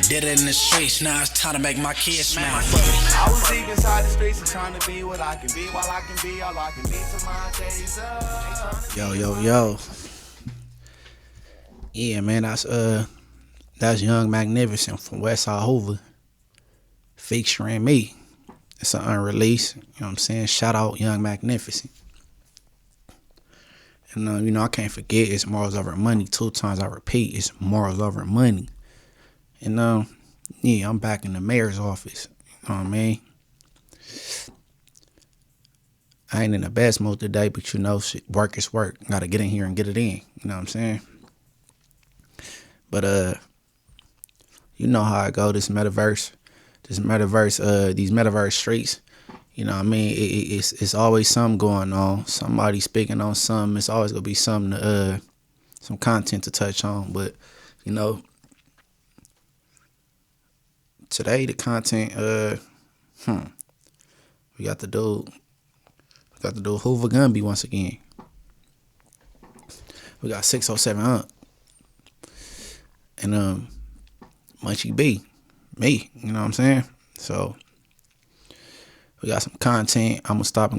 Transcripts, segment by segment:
Did it in the streets, now it's time to make my kids smile. I was deep inside the streets and trying to be what I can be. While I can be all I can be to my days up. Yo. Yeah, man, that's Young Magnificent from Westside Hoover featuring me. It's an unreleased, you know what I'm saying? Shout out Young Magnificent. And, I can't forget it's morals over money. 2 times I repeat, it's morals over money. And, yeah, I'm back in the mayor's office. You know what I mean? I ain't in the best mood today, but shit, work is work. Gotta get in here and get it in. You know what I'm saying? But, you know how I go, these metaverse streets. You know what I mean? It's always something going on. Somebody speaking on something. It's always gonna be something to, some content to touch on. But, today the content, we got the dude Hoover Gumby once again. We got 607 Unc and Munchie B, me. You know what I'm saying? So we got some content. I'm gonna stop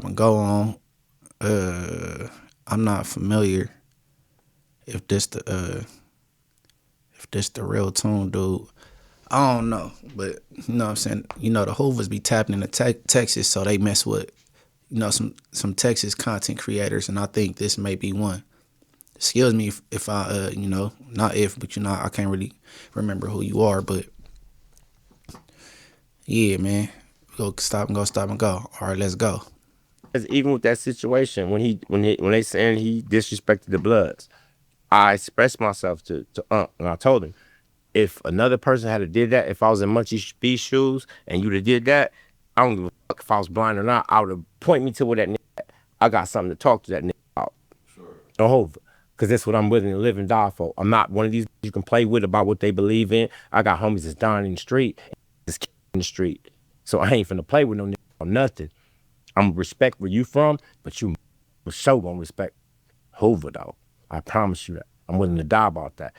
and go on. I'm not familiar if this the real tune, dude. I don't know, but you know what I'm saying. The Hoovers be tapping into Texas, so they mess with some Texas content creators, and I think this may be one. Excuse me if I not if, but I can't really remember who you are, but yeah, man. Go stop and go. All right, let's go. Even with that situation, when they saying he disrespected the Bloods, I expressed myself to Unc, and I told him, if another person had did that, if I was in Munchie B's shoes and you'd have did that, I don't give a fuck if I was blind or not. I would have point me to where that nigga at. I got something to talk to that nigga about. Sure. Because that's what I'm willing to live and die for. I'm not one of these you can play with about what they believe in. I got homies that's dying in the street, that's in the street. So I ain't finna play with no nigga or nothing. I'm respect where you from, but you for sure gonna respect Hoover though. I promise you that. I'm willing to die about that.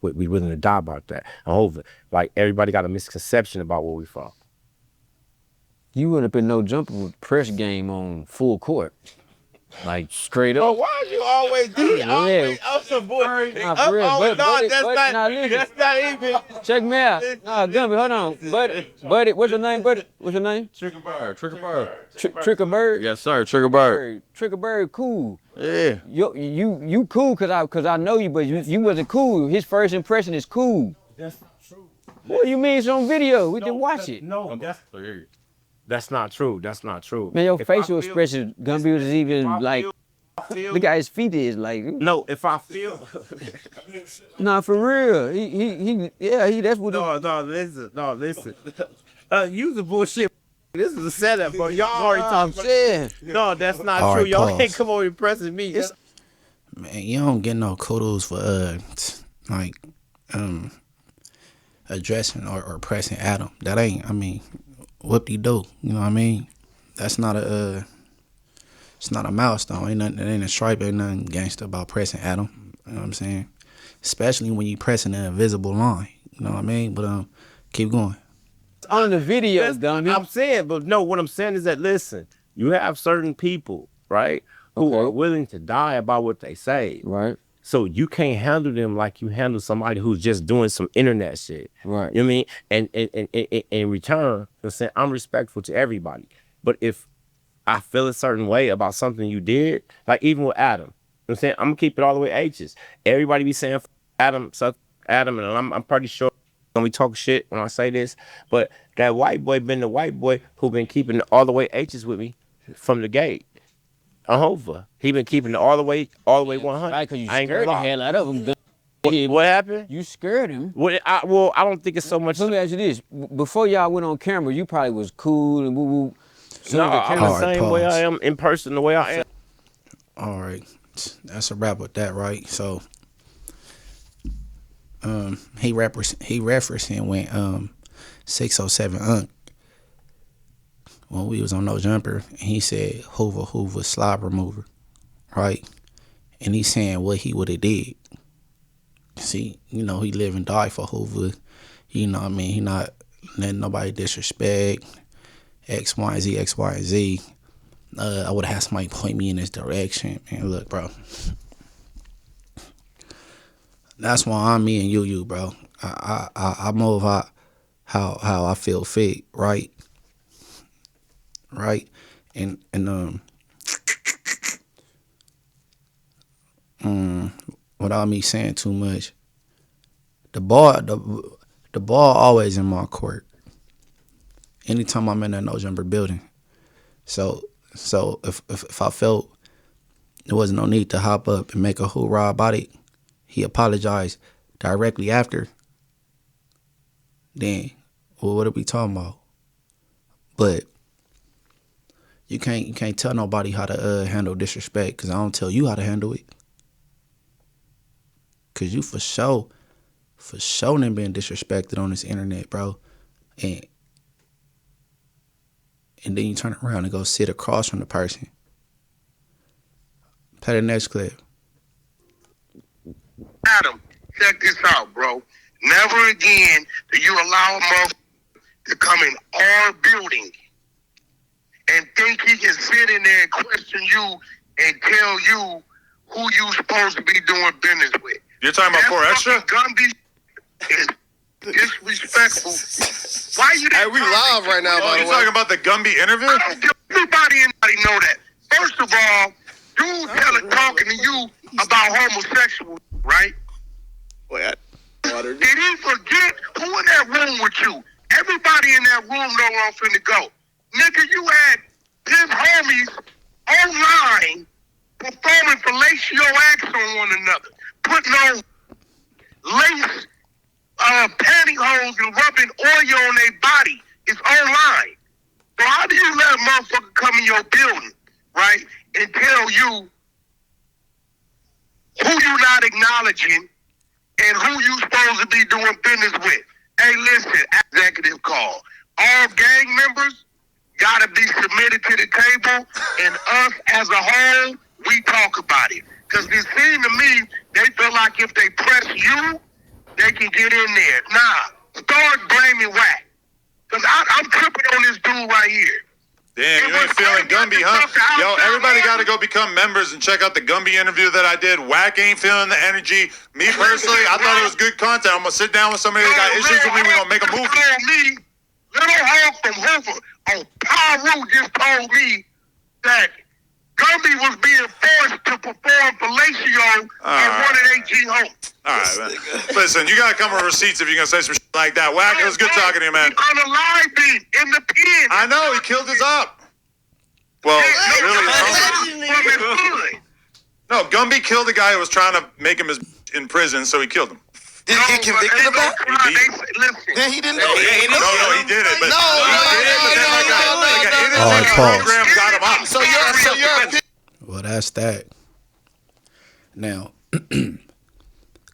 We willing to die about that. And Hoover, like everybody got a misconception about where we from. You wouldn't have been no jumper with press game on full court. Like straight up. Oh, why you always do that? Always up some boy. Nah, for real. That's not even. Check me out. Nah, Gumby, hold on. Buddy, what's your name, buddy? What's your name? Tricker Bird. Tricker Bird? Yes, sir. Tricker Bird. Tricker Bird, cool. Yeah. You cool cause I know you, but you wasn't cool. His first impression is cool. That's true. What do you mean it's on video? We didn't watch it. No, that's not true. That's not true. Man, your facial expression, Gumby, was even like, look at his feet is like. No, if I feel. Nah, for real. He that's what. No, listen. You the bullshit. This is a setup, bro. Y'all already talking shit. No, that's not all true. Right, y'all pause. ain't come over impressing me. Man, you don't get no kudos for addressing or pressing Adam. That ain't. Whoop-de-doo, you know what I mean? That's not it's not a milestone. Ain't a stripe, ain't nothing gangster about pressing Adam. You know what I'm saying? Especially when you pressing an invisible line. You know what I mean? But keep going. On the video, Gumby. I'm saying, but no, what I'm saying is that listen, you have certain people, right, who are willing to die about what they say. Right. So you can't handle them like you handle somebody who's just doing some internet shit. Right. You know what I mean? And in return, I'm saying I'm respectful to everybody. But if I feel a certain way about something you did, like even with Adam, you know what I'm saying? I'm gonna keep it all the way H's. Everybody be saying Adam, and I'm pretty sure I'm gonna be talking shit when I say this, but that white boy been the white boy who been keeping it all the way H's with me from the gate. Over. He been keeping it all the way 100. Right, cause you scared the hell out of him. What happened? You scared him. Well, I don't think it's so much. Let me ask you this: before y'all went on camera, you probably was cool and woo woo. No, I'm the same way I am in person, the way I am. All right, that's a wrap with that, right? So, he referencing when 607 Unc, when we was on No Jumper, and he said Hoover slob remover, right? And he's saying what he would have did. See, you know, he live and die for Hoover. You know what I mean? He not letting nobody disrespect X, Y, and Z, X, Y, and Z. I would have had somebody point me in this direction. Man, look, bro. That's why I'm me and you, bro. I move how I feel fit, right? Right? And without me saying too much, the ball always in my court. Anytime I'm in that no jumper building. So if I felt there was no need to hop up and make a hoorah about it, he apologized directly after, then well, what are we talking about? But you can't tell nobody how to handle disrespect, because I don't tell you how to handle it. Because you for sure done been disrespected on this internet, bro. And then you turn around and go sit across from the person. Play the next clip. Adam, check this out, bro. Never again do you allow a motherfucker to come in our building and think he can sit in there and question you and tell you who you supposed to be doing business with. You're talking about 4 Extra? Gumby is disrespectful. Why you? Hey, we live right now, by the You way. talking about the Gumby interview? I don't give anybody know that. First of all, dude talking to you about homosexual, right? What? Did he forget who in that room with you? Everybody in that room know where I'm finna go. Nigga, you had his homies online performing fellatio acts on one another, putting on lace pantyhose and rubbing oil on their body. It's online. So how do you let a motherfucker come in your building, right, and tell you who you not acknowledging and who you supposed to be doing business with? Hey, listen, executive call. All gang members gotta be submitted to the table, and us as a whole, we talk about it. Because it seems to me, they feel like if they press you, they can get in there. Nah, start blaming Wack. Because I'm tripping on this dude right here. Damn, you ain't feeling Gumby, huh? Yo, everybody got to go become members and check out the Gumby interview that I did. Wack ain't feeling the energy. Me personally, I thought it was good content. I'm going to sit down with somebody that got issues with me. We're going to make a movie. Little Hulk from Hoover on Pyro just told me that Gumby was being forced to perform fellatio at one of their G homes. All right, man. Listen, you got to come with receipts if you're going to say some shit like that. Wack, it was good talking to you, man. On a live beat in the pen. I know, he killed his up. Well, really, no, Gumby killed the guy who was trying to make him in prison, so he killed him. Did he get convicted of that? Yeah, he didn't. No, he did it. But Oh, pause. program got him up. So you're Well, that's that. Now,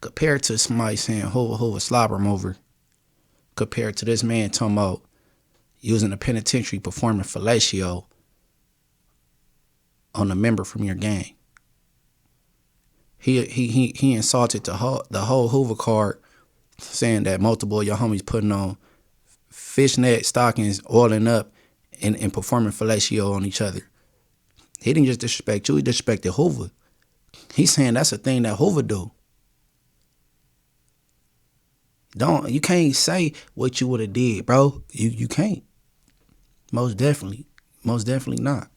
compared to somebody saying who a slobber mover, compared to this man talking about using a penitentiary performing fellatio on a member from your gang. He insulted the whole Hoover card, saying that multiple of your homies putting on fishnet stockings, oiling up, and performing fellatio on each other. He didn't just disrespect you, he disrespected Hoover. He's saying that's a thing that Hoover do. You can't say what you would have did, bro. You can't. Most definitely not.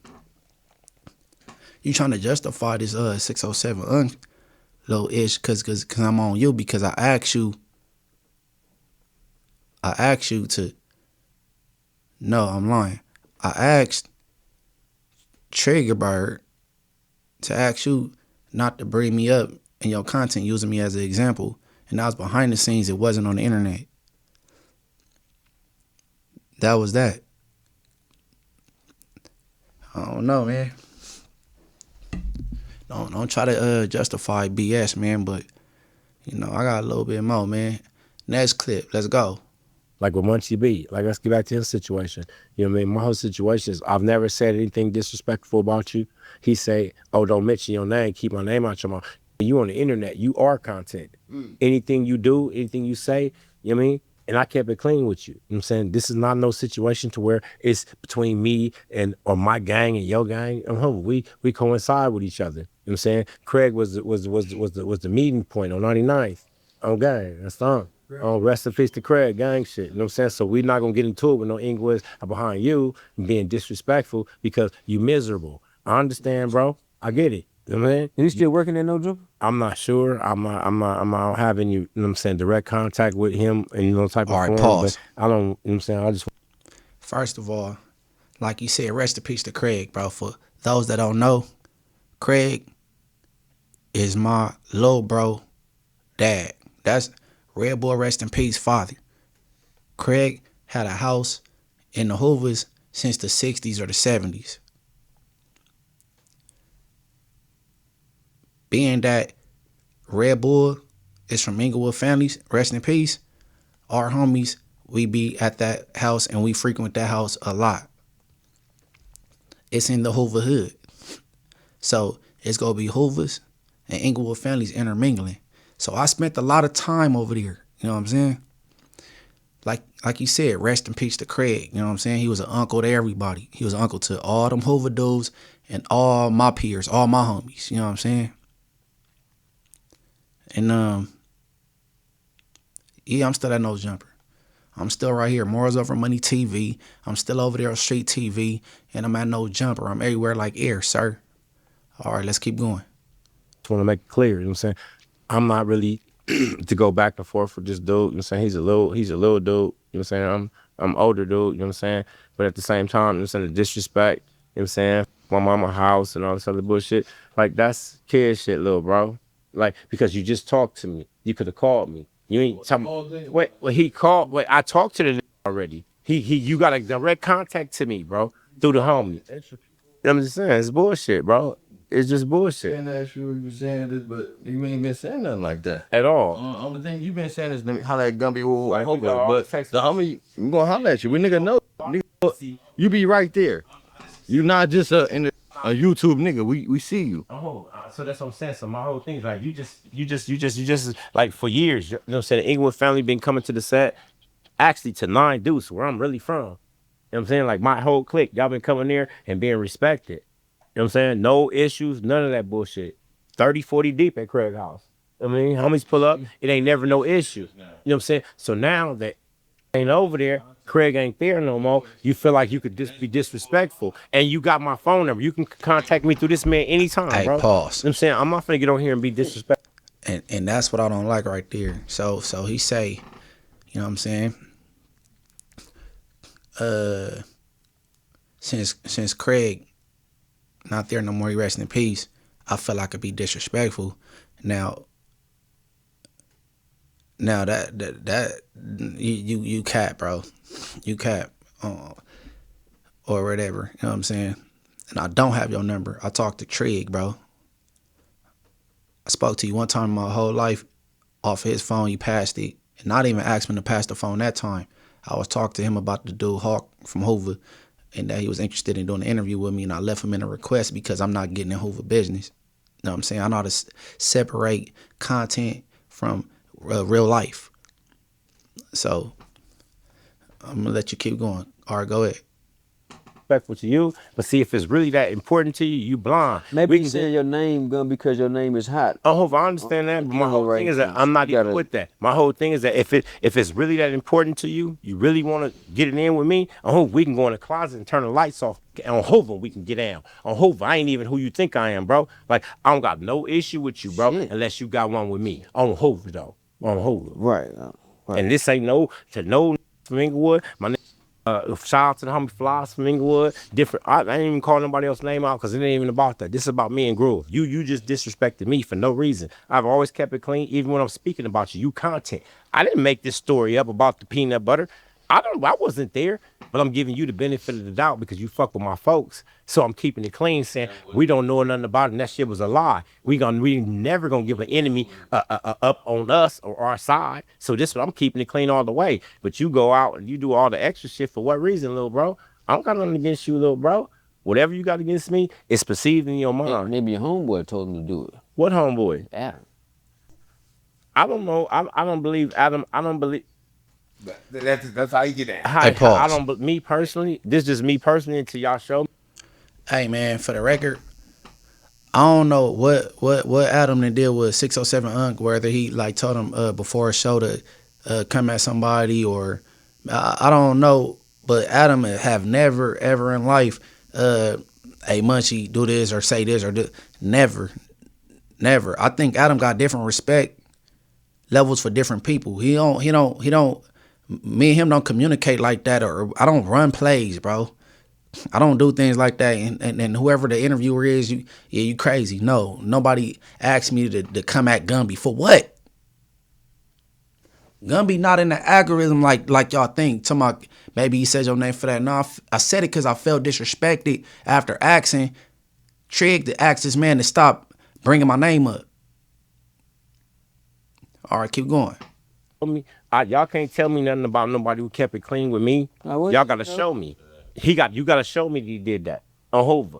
You trying to justify this 607 Unc little ish cause I'm on you, because I asked you to. No, I'm lying. I asked Triggerbird to ask you not to bring me up in your content using me as an example, and that was behind the scenes. It wasn't on the internet. That was that. I don't know, man. Don't try to justify BS, man, but you know, I got a little bit more, man. Next clip, let's go. Like with Munchie B, like let's get back to his situation. You know what I mean? My whole situation is I've never said anything disrespectful about you. He say, oh, don't mention your name, keep my name out your mouth. You on the internet, you are content. Anything you do, anything you say, you know what I mean? And I kept it clean with you. You know what I'm saying? This is not no situation to where it's between me and or my gang and your gang. We coincide with each other. You know what I'm saying? Craig was the meeting point on 99th. On gang. That's on. Rest in peace to Craig, gang shit. You know what I'm saying? So we're not gonna get into it with no English behind you being disrespectful because you miserable. I understand, bro. I get it. You know what I mean? You still working at No Jumper? I'm not sure. I'm not having you know what I'm saying, direct contact with him and you know type of All right, form, pause. but I don't, you know what I'm saying? I just First of all, like you said, rest in peace to Craig, bro. For those that don't know, Craig is my little bro dad. That's Red Boy rest in peace father. Craig had a house in the Hoovers since the 60s or the 70s. Being that Red Bull is from Inglewood families, rest in peace, our homies, we be at that house and we frequent that house a lot. It's in the Hoover hood. So it's going to be Hoovers and Inglewood families intermingling. So I spent a lot of time over there. You know what I'm saying? Like you said, rest in peace to Craig. You know what I'm saying? He was an uncle to everybody. He was an uncle to all them Hoover dudes and all my peers, all my homies. You know what I'm saying? And yeah, I'm still at No Jumper. I'm still right here, Morals Over Money TV. I'm still over there on Street TV, and I'm at No Jumper. I'm everywhere like air, sir. All right, let's keep going. just want to make it clear, you know what I'm saying? I'm not really to go back and forth with this dude, you know what I'm saying? He's a little dude, you know what I'm saying? I'm older dude, you know what I'm saying? But at the same time, you know what I'm saying, the disrespect, you know what I'm saying? My mama house and all this other bullshit. Like, that's kid shit, little bro. Like, because you just talked to me. You could have called me. You ain't talking. Wait, I talked to the nigga already. You got a direct contact to me, bro, through the homie. I'm just saying, it's bullshit, bro. It's just bullshit. And that's you were saying this, but you ain't been saying nothing like that at all. Only thing you been saying is let me holler at Gumby or I hope but the homie, I'm gonna holler at you. We nigga know, nigga, you be right there. You not just a YouTube nigga. We see you. Oh, so that's what I'm saying. So my whole thing is like you just like for years, you know what I'm saying? The Inglewood family been coming to the set, actually to 9 Deuce, where I'm really from. You know what I'm saying? Like my whole clique, y'all been coming there and being respected. You know what I'm saying? No issues, none of that bullshit. 30, 40 deep at Craig house. I mean, homies pull up, it ain't never no issue. You know what I'm saying? So now that ain't over there, Craig ain't there no more, you feel like you could just be disrespectful. And you got my phone number. You can contact me through this man anytime, Hey, bro. pause. You know what I'm saying? I'm not finna get on here and be disrespectful. And that's what I don't like right there. So he say, you know what I'm saying? Since Craig not there no more, he rest in peace, I feel like I could be disrespectful. Now that you cap, bro. You cap or whatever. You know what I'm saying? And I don't have your number. I talked to Craig, bro. I spoke to you one time in my whole life off his phone. You passed it. And not even asked me to pass the phone that time. I was talking to him about the dude Hawk from Hoover and that he was interested in doing an interview with me, and I left him in a request because I'm not getting in Hoover business. You know what I'm saying? I know how to separate content from real life. So I'm going to let you keep going. All right, go ahead. Respectful to you, but see if it's really that important to you, you blind. Maybe you say your name, Gun, because your name is hot. Oh, I understand that, but my whole thing is that I'm not even with that. My whole thing is that if it's really that important to you, you really want to get it in with me, I hope we can go in the closet and turn the lights off. On Hoover, we can get down. On Hoover, I ain't even who you think I am, bro. Like, I don't got no issue with you, bro, unless you got one with me. On Hoover, though. On Hoover. Right. And this ain't no from Inglewood. My name. Shout out to the homie Flies from Inglewood. Different. I ain't even call nobody else's name out because it ain't even about that. This is about me and Groove. You just disrespected me for no reason. I've always kept it clean, even when I'm speaking about you. You content. I didn't make this story up about the peanut butter. I wasn't there, but I'm giving you the benefit of the doubt because you fuck with my folks. So I'm keeping it clean, saying we don't know nothing about it, and that shit was a lie. We never gonna give an enemy up on us or our side. So this one, I'm keeping it clean all the way. But you go out and you do all the extra shit for what reason, little bro? I don't got nothing against you, little bro. Whatever you got against me, it's perceived in your mind. Maybe your homeboy told him to do it. What homeboy? Adam. I don't know. I don't believe Adam. I don't believe. That's how you get that. Hey, pause. I don't. Me personally, this just me personally. Until y'all show me. Hey man, for the record, I don't know what Adam done did with 607 Unc, whether he like told him before a show to come at somebody or I don't know, but Adam have never ever in life hey Munchie do this or say this or do never. I think Adam got different respect levels for different people. He don't me and him don't communicate like that, or I don't run plays, bro. I don't do things like that, and whoever the interviewer is, you crazy. No, nobody asked me to come at Gumby for what? Gumby not in the algorithm like y'all think. Talking about maybe he said your name for that. No, I said it because I felt disrespected after asking Trig to ask this man to stop bringing my name up. All right, keep going. Y'all can't tell me nothing about nobody who kept it clean with me. Y'all gotta show me. You gotta show me that he did that on Hoover.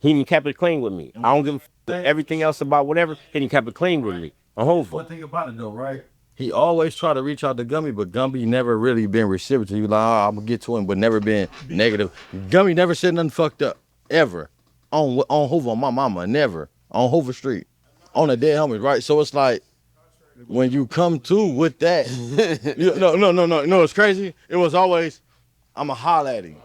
He didn't kept it clean with me. I don't give a everything else about whatever. He didn't kept it clean with me on Hoover. One thing about it though, right? He always try to reach out to Gumby, but Gumby never really been receptive. He was like, oh, I'm gonna get to him, but never been negative. Gumby never said nothing fucked up ever on Hoover, on my mama, never on Hoover Street, on the dead homies, right? So it's like when you come to with that, no, it's crazy. It was always I'ma holler at him.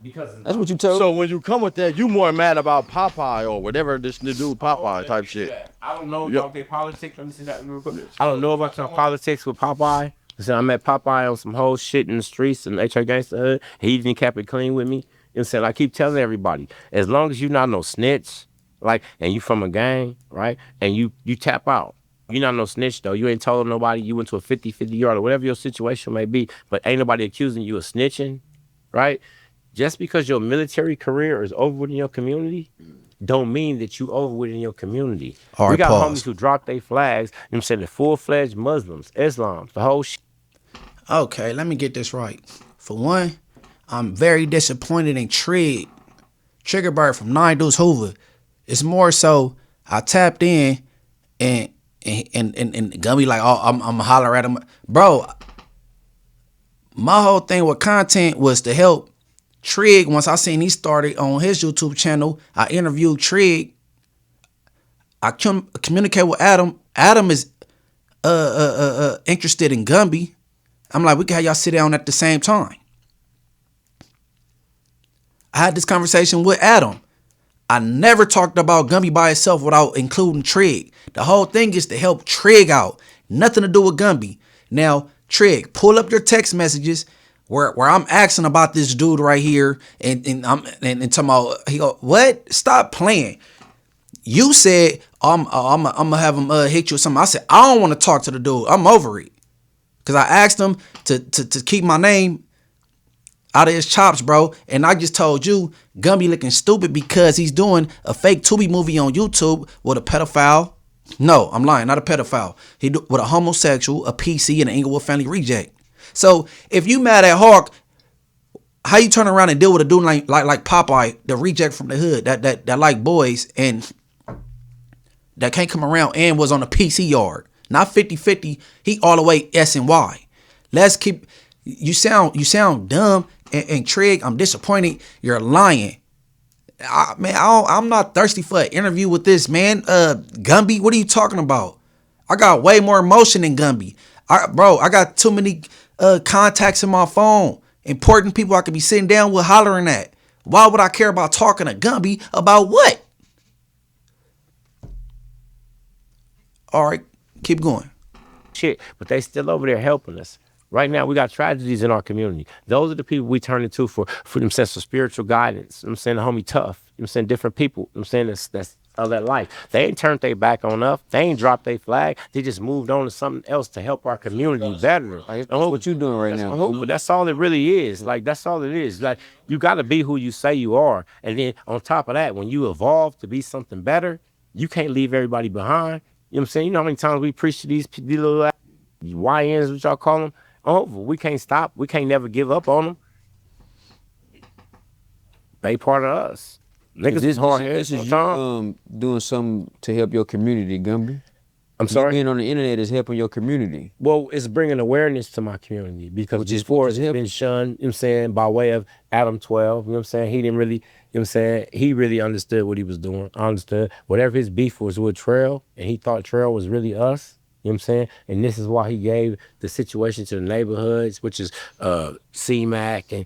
Because that's what you told. So when you come with that, you more mad about Popeye or whatever this dude Popeye type shit. I don't know about their politics. Let me see that real quick. I don't know about your politics with Popeye. I met Popeye on some whole shit in the streets and HA Gangsta Hood. He even kept it clean with me. You know what I'm saying? I keep telling everybody, as long as you not no snitch, like, and you from a gang, right? And you tap out. You're not no snitch though. You ain't told nobody you went to a 50-50 yard or whatever your situation may be, but ain't nobody accusing you of snitching, right? Just because your military career is over with in your community, don't mean that you over with in your community. All right, we got pause. homies who drop their flags, you know what I'm saying, the full-fledged Muslims, Islam, the whole shit. Okay, let me get this right. For one, I'm very disappointed in Trigger Bird from 9 Deuce Hoover. It's more so I tapped in and Gumby like, oh, I'm gonna holler at him. Bro, my whole thing with content was to help Trig. Once I seen he started on his YouTube channel, I interviewed Trig. I communicate with Adam. Adam is interested in Gumby. I'm like, we can have y'all sit down at the same time. I had this conversation with Adam. I never talked about Gumby by itself without including Trig. The whole thing is to help Trig out. Nothing to do with Gumby. Now, Trig, pull up your text messages where I'm asking about this dude right here, and talking about, he go, what? Stop playing. You said I'm gonna have him hit you or something. I said I don't want to talk to the dude. I'm over it. Cause I asked him to keep my name out of his chops, bro. And I just told you, Gumby looking stupid because he's doing a fake Tubi movie on YouTube with a pedophile. No, I'm lying, not a pedophile. With a homosexual, a PC, and an Inglewood family reject. So if you mad at Hawk, how you turn around and deal with a dude like Popeye, the reject from the hood, that like boys and that can't come around and was on a PC yard. Not 50-50, he all the way S and Y. Let's keep, you sound dumb and Trig, I'm disappointed. You're lying. I'm not thirsty for an interview with this man. Gumby, what are you talking about? I got way more emotion than Gumby. I got too many contacts in my phone. Important people I could be sitting down with hollering at. Why would I care about talking to Gumby about what? All right, keep going. Shit, but they still over there helping us. Right now, we got tragedies in our community. Those are the people we turn into for them sense of spiritual guidance. You know what I'm saying? The homie Tough. You know what I'm saying? Different people. You know what I'm saying? That's of that life. They ain't turned their back on us. They ain't dropped their flag. They just moved on to something else to help our community better. Like, what you doing right now? But that's all it really is. Like, that's all it is. Like, you got to be who you say you are. And then on top of that, when you evolve to be something better, you can't leave everybody behind. You know what I'm saying? You know how many times we preach to these little YNs, what y'all call them? Oh, we can't stop. We can't never give up on them. they part of us. Niggas This hard headed is sometimes. you doing something to help your community, Gumby. I'm sorry. Being on the internet is helping your community. Well, it's bringing awareness to my community because Which is before it's been shunned, you know what I'm saying, by way of Adam 12, you know what I'm saying? He didn't really, you know what I'm saying? He really understood what he was doing. I understood. Whatever his beef was with Trail, and he thought Trail was really us, you know what I'm saying? And this is why he gave the situation to the neighborhoods, which is C-Mac and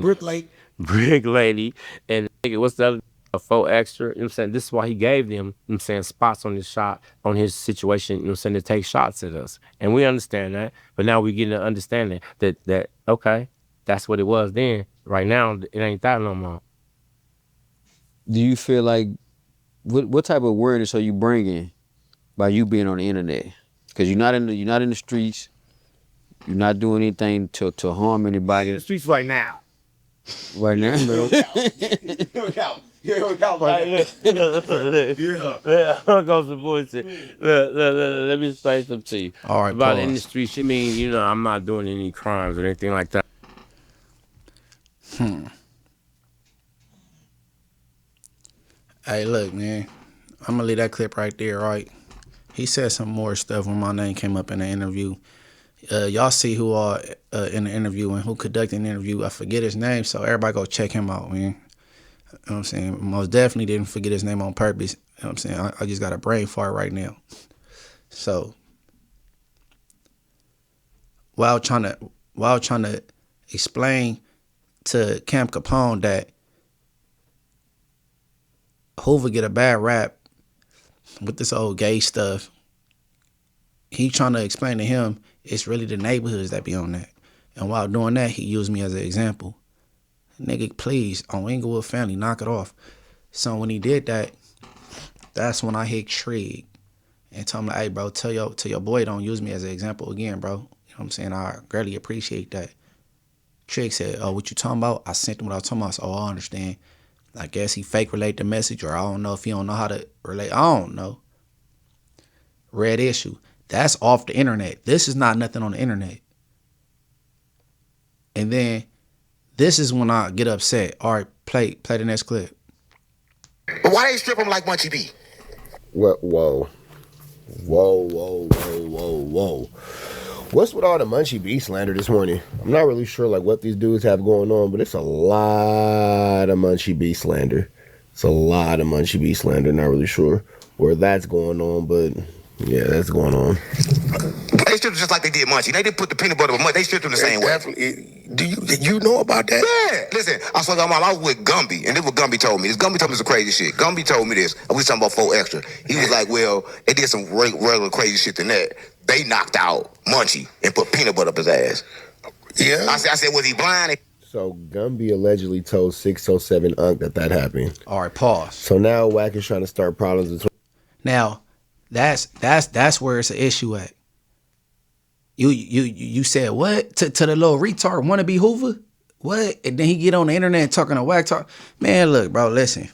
Brick Lady, and nigga, what's the other? A 4 extra, you know what I'm saying? This is why he gave them, you know what I'm saying, spots on his shot, on his situation, you know what I'm saying, to take shots at us. And we understand that, but now we getting to understanding that okay, that's what it was then. Right now, it ain't that no more. Do you feel like, what type of awareness are you bringing by you being on the internet? Because you're not in the streets, you're not doing anything to harm anybody. In the streets right now. Right now, bro. Yeah, goes the bullshit. Let me say something to you. All right, about pause. in the streets, you mean, you know, I'm not doing any crimes or anything like that. Hey, look, man. I'm gonna leave that clip right there, right? He said some more stuff when my name came up in the interview. Y'all see who are in the interview and who conducted the interview. I forget his name, so everybody go check him out, man. You know what I'm saying? Most definitely didn't forget his name on purpose. You know what I'm saying? I just got a brain fart right now. So, while trying to explain to Camp Capone that Hoover get a bad rap with this old gay stuff, he trying to explain to him it's really the neighborhoods that be on that. And while doing that, he used me as an example. Nigga, please, on Inglewood family, knock it off. So when he did that, that's when I hit Trig and told him, hey, bro, tell your boy don't use me as an example again, bro. You know what I'm saying? I greatly appreciate that. Trig said, oh, what you talking about? I sent him what I was talking about. So, oh, I understand. I guess he fake relate the message, or I don't know if he don't know how to relate. I don't know. Red issue. That's off the internet. This is not nothing on the internet. And then this is when I get upset. All right, play the next clip. But why they strip him like Munchie B? What? Whoa. What's with all the Munchie B slander this morning? I'm not really sure like what these dudes have going on, but it's a lot of Munchie B slander. Not really sure where that's going on, but yeah, that's going on. They stripped him just like they did Munchie. They didn't put the peanut butter with Munchie. They stripped him the same way. Do you know about that? Yeah. Listen, I was with Gumby, and this is what Gumby told me. Gumby told me some crazy shit. Gumby told me this. We was talking about 4 extra. He was like, well, they did some regular crazy shit than that. They knocked out Munchie and put peanut butter up his ass. Yeah. I said, was he blind? So Gumby allegedly told 607 Unc that happened. All right, pause. So now Wack is trying to start problems between. Now, that's where it's an issue at. You said what to the little retard wannabe Hoover? What? And then he get on the internet and talking to Wack talk. Man, look, bro, listen.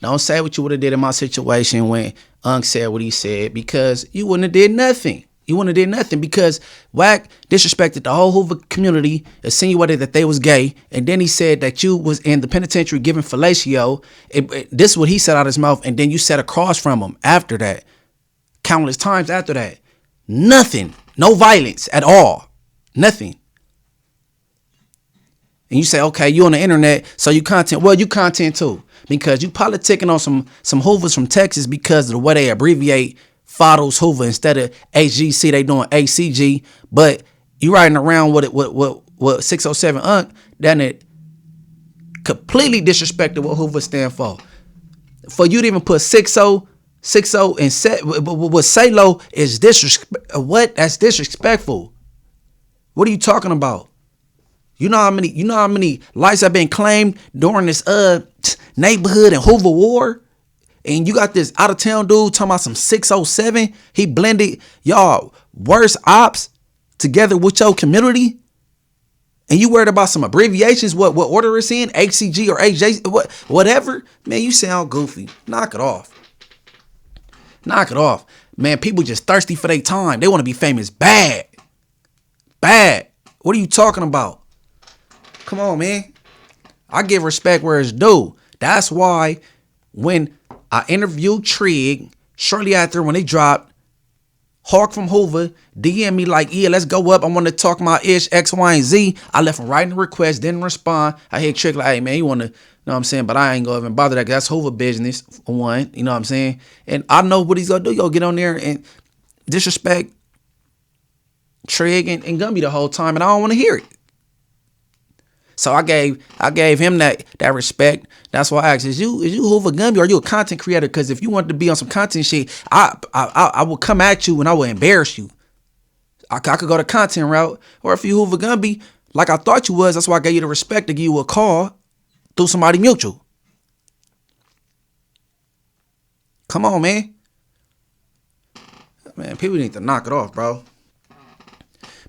Don't say what you would have did in my situation when Unc said what he said, because you wouldn't have did nothing. Because Wack disrespected the whole Hoover community, insinuated that they was gay, and then he said that you was in the penitentiary giving fellatio. This is what he said out of his mouth, and then you sat across from him after that, countless times after that. Nothing. No violence at all. Nothing. And you say, okay, you on the internet, so you content. Well, you content too, because you politicking on some Hoovers from Texas because of the way they abbreviate Fados Hoover instead of HGC, they doing ACG. But you riding around with 607 Unc, then it completely disrespected what Hoover stand for. For you to even put 60 and set with Salo is disrespect. What? That's disrespectful. What are you talking about? You know how many lives have been claimed during this neighborhood and Hoover war? And you got this out of town dude talking about some 607. He blended y'all worst ops together with your community. And you worried about some abbreviations, what order it's in, HCG or HJ, whatever. Man, you sound goofy. Knock it off. Man, people just thirsty for their time. They want to be famous bad. What are you talking about? Come on, man. I give respect where it's due. That's why when I interviewed Trig, shortly after when they dropped, Hawk from Hoover DM me like, yeah, let's go up. I want to talk my ish, X, Y, and Z. I left him writing the request, didn't respond. I hit Trig like, hey, man, you want to, you know what I'm saying? But I ain't going to even bother that because that's Hoover business, for one. You know what I'm saying? And I know what he's going to do. Yo, get on there and disrespect Trig and Gumby the whole time, and I don't want to hear it. So I gave him that respect. That's why I asked, is you Hoover Gumby or are you a content creator? Because if you want to be on some content shit, I will come at you and I will embarrass you. I could go the content route. Or if you Hoover Gumby, like I thought you was, that's why I gave you the respect to give you a call through somebody mutual. Come on, man. Man, people need to knock it off, bro.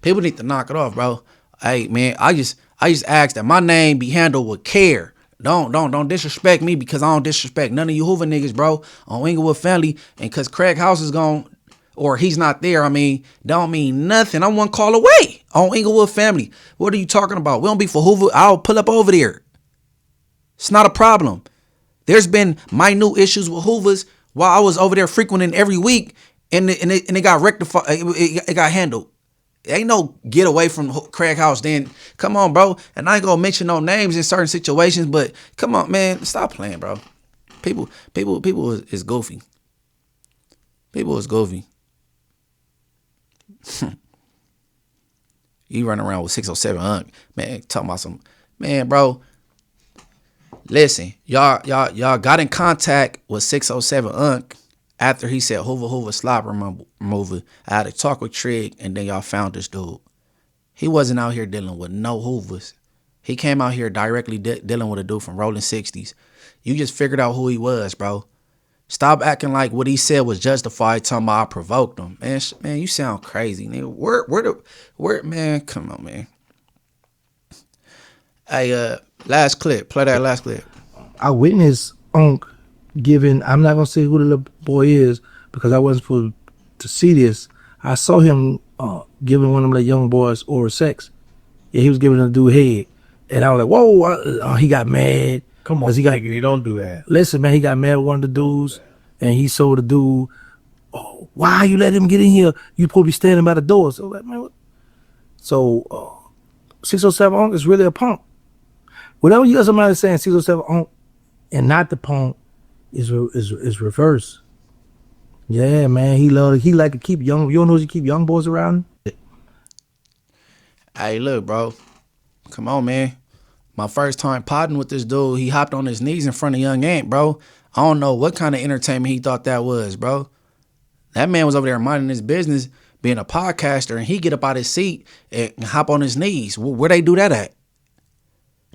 People need to knock it off, bro. Hey, man, I just ask that my name be handled with care. Don't disrespect me because I don't disrespect none of you Hoover niggas, bro. On Inglewood family, and cause Craig House is gone or he's not there, I mean, don't mean nothing. I'm one call away on Inglewood family. What are you talking about? We don't be for Hoover. I'll pull up over there. It's not a problem. There's been minute issues with Hoovers while I was over there frequenting every week, and it got rectified. It got handled. Ain't no get away from Craig House then. Come on, bro. And I ain't gonna mention no names in certain situations, but come on, man. Stop playing, bro. People is goofy. People is goofy. You running around with 607 Unc, man, talking about some, man, bro. Listen, y'all got in contact with 607 Unc after he said Hoover slop remover. I had to talk with Trig, and then y'all found this dude. He wasn't out here dealing with no Hoovers. He came out here directly dealing with a dude from Rolling 60s. You just figured out who he was, bro. Stop acting like what he said was justified, talking about I provoked him. Man, you sound crazy, nigga. Where, man, come on, man. Hey, last clip. Play that last clip. I witnessed Unc giving, I'm not going to say who the little boy is because I wasn't supposed to see this. I saw him giving one of them little young boys oral sex. Yeah, he was giving a dude head. And I was like, whoa, he got mad. Come on, you don't do that. Listen, man, he got mad with one of the dudes, and he told the dude, oh, why you let him get in here? You supposed to be standing by the door. So, like, man, what? So 607 Unc is really a punk. Whenever you got somebody saying 607 Unc and not the punk is reverse. Yeah, man, he like to keep young. You don't know he keep young boys around. Hey, look, bro. Come on, man. My first time potting with this dude, he hopped on his knees in front of young Ant, bro. I don't know what kind of entertainment he thought that was, bro. That man was over there minding his business, being a podcaster, and he get up out his seat and hop on his knees. Where they do that at?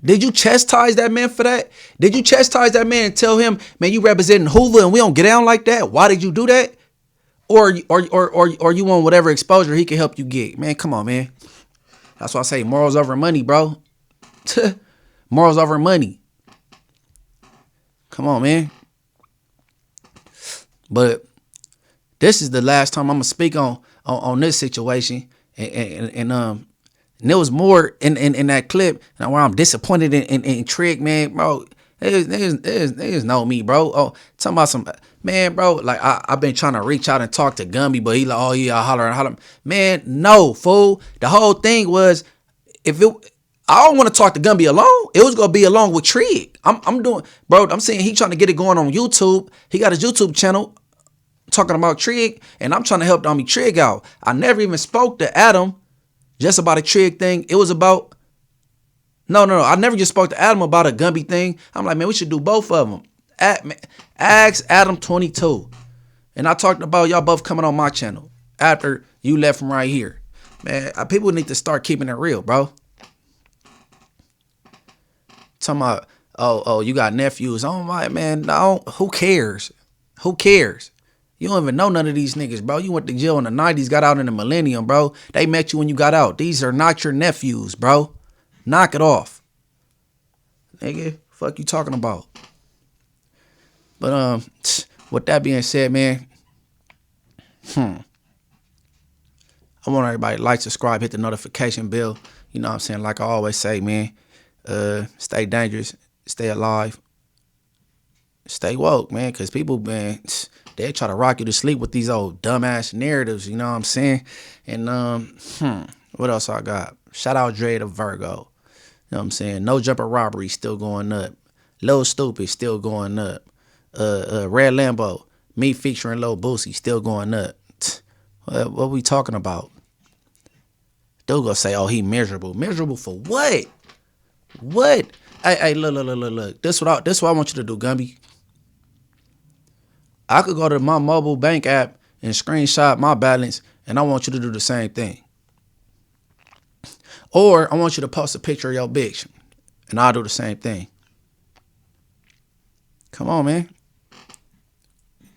Did you chastise that man for that? Did you chastise that man and tell him, man, you representing Hoover and we don't get down like that? Why did you do that? Or you want whatever exposure he can help you get? Man, come on, man. That's why I say morals over money, bro. Morals over money. Come on, man. But this is the last time I'm gonna speak on this situation, and there was more in that clip where I'm disappointed in Trig, man, bro. There's no me, bro. Oh, talking about some, man, bro. Like I've been trying to reach out and talk to Gumby, but he like, oh yeah, I holler. Man, no, fool. The whole thing was, I don't want to talk to Gumby alone. It was gonna be along with Trig. I'm doing, bro. I'm saying he trying to get it going on YouTube. He got his YouTube channel talking about Trig, and I'm trying to help Dummy Trig out. I never even spoke to Adam just about a Trig thing. It was about no. I never just spoke to Adam about a Gumby thing. I'm like, man, we should do both of them. Ask Adam 22, and I talked about y'all both coming on my channel after you left from right here. Man, people need to start keeping it real, bro. Talking about, oh, you got nephews. Oh my man, no, who cares? Who cares? You don't even know none of these niggas, bro. You went to jail in the 90s, got out in the millennium, bro. They met you when you got out. These are not your nephews, bro. Knock it off. Nigga, fuck you talking about? But with that being said, man, I want everybody to like, subscribe, hit the notification bell. You know what I'm saying? Like I always say, man, Stay dangerous. Stay alive. Stay woke, man, because people, man, they try to rock you to sleep with these old dumbass narratives, you know what I'm saying? And, what else I got? Shout out Dre the Virgo. You know what I'm saying? No Jumper Robbery still going up. Lil Stupid still going up. Red Lambo, me featuring Lil Boosie still going up. What we talking about? They'll go say, oh, he miserable. Miserable for what? What? Hey, look. This what I want you to do, Gumby. I could go to my mobile bank app and screenshot my balance, and I want you to do the same thing. Or I want you to post a picture of your bitch, and I'll do the same thing. Come on, man.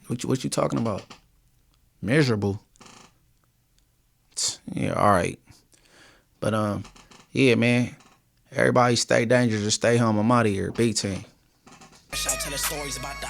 What you talking about? Miserable. Yeah, all right. But yeah, man. Everybody stay dangerous. Stay home. I'm out of here. Big team. Shout, tell stories about the